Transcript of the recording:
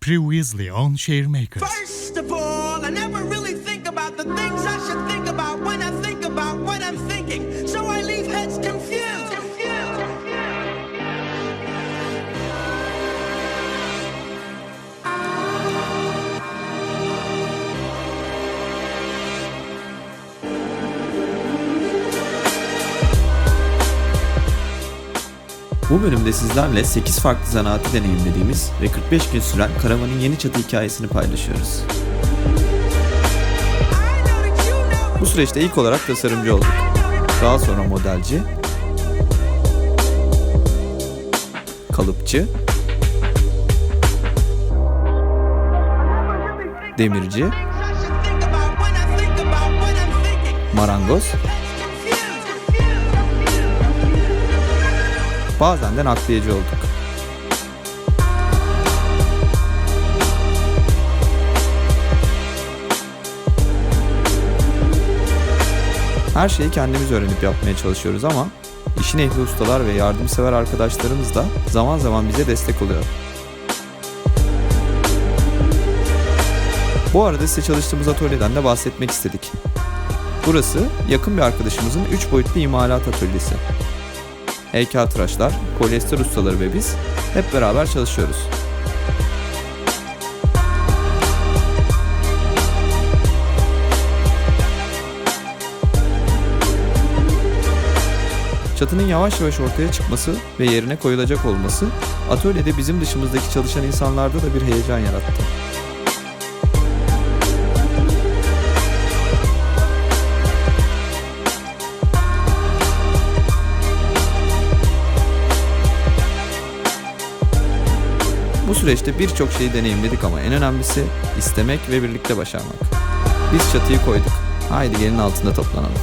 Previously on Sharemakers. First of all, I never really think about the things I should think about when I think about what I'm thinking. So I leave heads confused. Bu bölümde sizlerle 8 farklı zanaatı deneyimlediğimiz ve 45 gün süren karavanın yeni çatı hikayesini paylaşıyoruz. Bu süreçte ilk olarak tasarımcı olduk. Daha sonra modelci, kalıpçı, demirci, marangoz, bazen de nakliyeci olduk. Her şeyi kendimiz öğrenip yapmaya çalışıyoruz ama işin ehli ustalar ve yardımsever arkadaşlarımız da zaman zaman bize destek oluyor. Bu arada size çalıştığımız atölyeden de bahsetmek istedik. Burası yakın bir arkadaşımızın 3 boyutlu imalat atölyesi. Heykeltıraşlar, polyester ustaları ve biz hep beraber çalışıyoruz. Çatının yavaş yavaş ortaya çıkması ve yerine koyulacak olması atölyede bizim dışımızdaki çalışan insanlarda da bir heyecan yarattı. Bu süreçte birçok şeyi deneyimledik ama en önemlisi istemek ve birlikte başarmak. Biz çatıyı koyduk. Haydi gelin altında toplanalım.